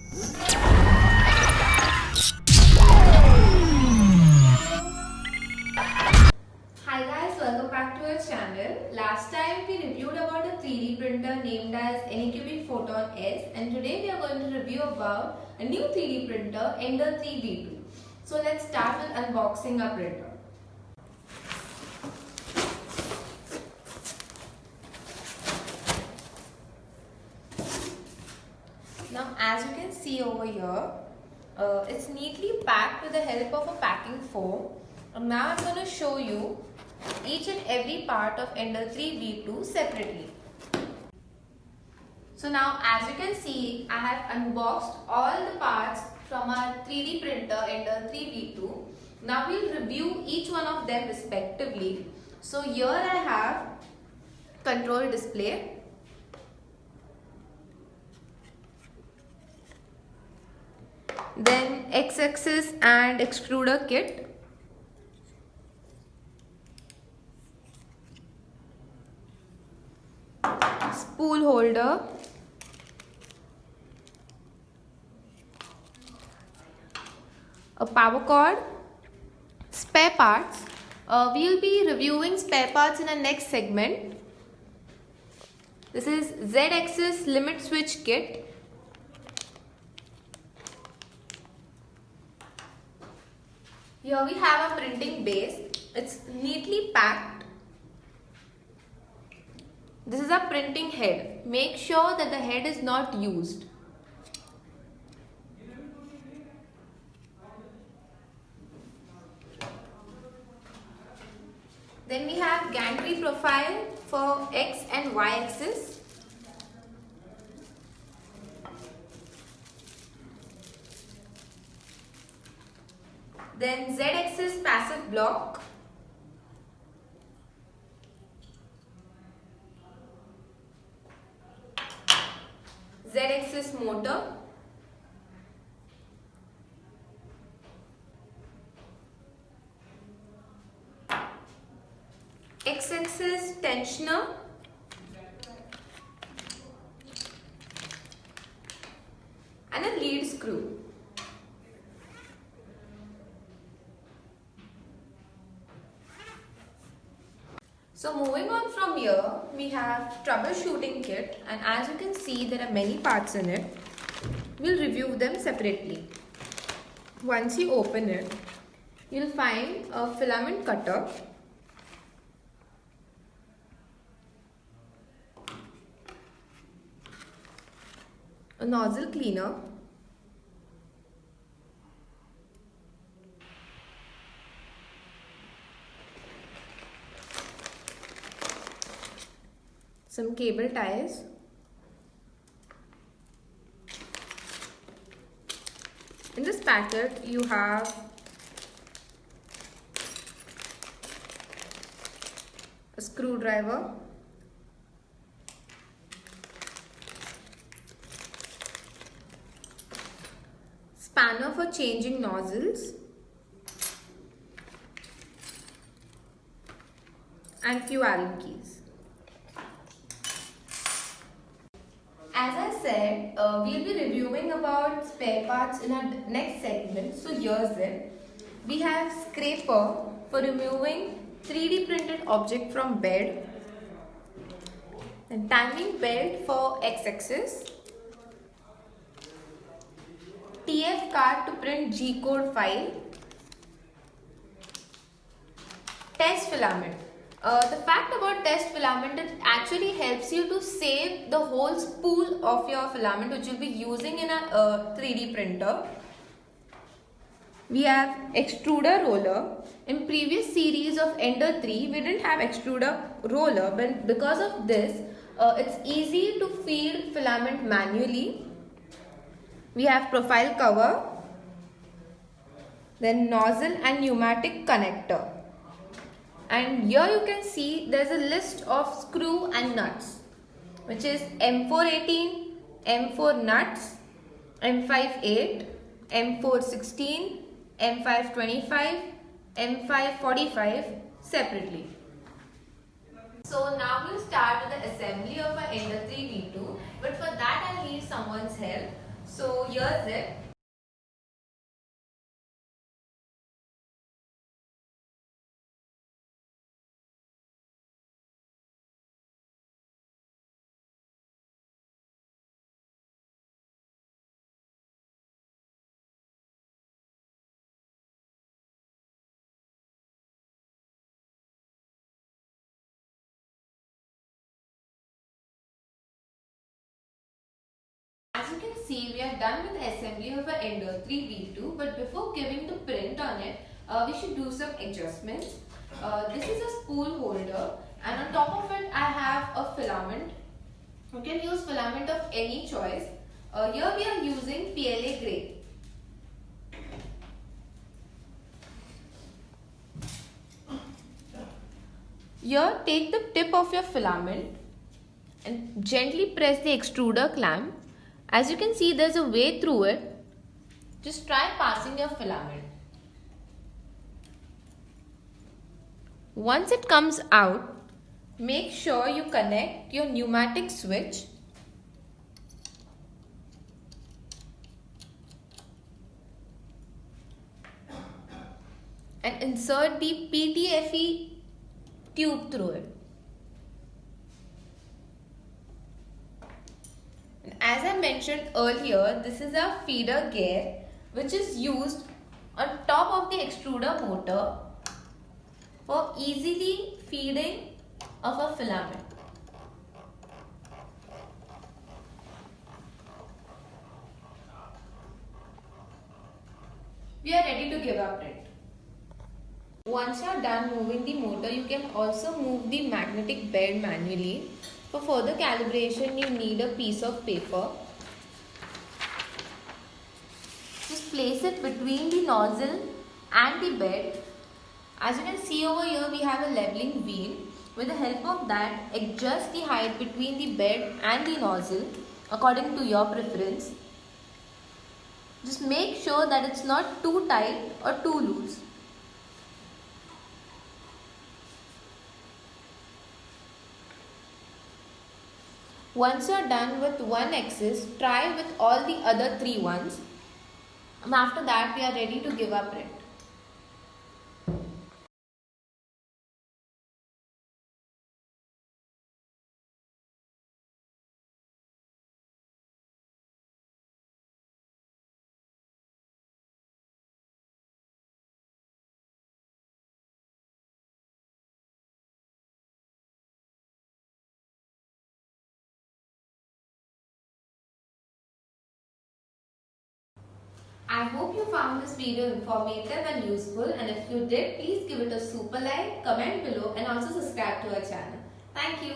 Hi guys, welcome back to our channel. Last time we reviewed about a 3D printer named as Anycubic Photon S, and today we are going to review about a new 3D printer Ender 3V2. So let's start with unboxing our printer. Now as you can see over here, it's neatly packed with the help of a packing foam. And now I'm going to show you each and every part of Ender 3V2 separately. So now as you can see, I have unboxed all the parts from our 3D printer Ender 3V2. Now we'll review each one of them respectively. So here I have control display. Then X-axis and extruder kit. Spool holder. A power cord. Spare parts. We'll be reviewing spare parts in our next segment. This is Z-axis limit switch kit. Here we have a printing base. It's neatly packed. This is a printing head. Make sure that the head is not used. Then we have gantry profile for X and Y axis. Then Z-axis passive block. Z-axis motor. X-axis tensioner. And a lead screw. So moving on from here, we have troubleshooting kit, and as you can see there are many parts in it. We'll review them separately. Once you open it, you'll find a filament cutter, a nozzle cleaner, some cable ties, in this packet you have a screwdriver, spanner for changing nozzles, and few Allen keys. As I said, we'll be reviewing about spare parts in our next segment. So here's it. We have scraper for removing 3D printed object from bed. Then timing belt for X-axis. TF card to print G-code file. Test filament. The fact about test filament, it actually helps you to save the whole spool of your filament which you'll be using in a 3D printer. We have extruder roller. In previous series of Ender 3, we didn't have extruder roller, but because of this, it's easy to feed filament manually. We have profile cover, then nozzle and pneumatic connector. And here you can see there's a list of screw and nuts, which is M418, M4 nuts, M58, M416, M525, M545 separately. So now we'll start with the assembly of our Ender 3V2, but for that I'll need someone's help. So here's it. As you can see, we are done with the assembly of our Ender 3V2, but before giving the print on it, we should do some adjustments. This is a spool holder, and on top of it I have a filament. You can use filament of any choice. Here we are using PLA grey. Here take the tip of your filament and gently press the extruder clamp. As you can see, there's a way through it. Just try passing your filament. Once it comes out, make sure you connect your pneumatic switch and insert the PTFE tube through it. And as I mentioned earlier, this is a feeder gear which is used on top of the extruder motor for easily feeding of a filament. We are ready to give our print. Once you are done moving the motor, you can also move the magnetic bed manually. For further calibration, you need a piece of paper. Just place it between the nozzle and the bed. As you can see over here, we have a leveling wheel. With the help of that, adjust the height between the bed and the nozzle according to your preference. Just make sure that it's not too tight or too loose. Once you are done with one axis, try with all the other 3 ones. And after that, we are ready to give our print. I hope you found this video informative and useful, and if you did, please give it a super like, comment below and also subscribe to our channel. Thank you.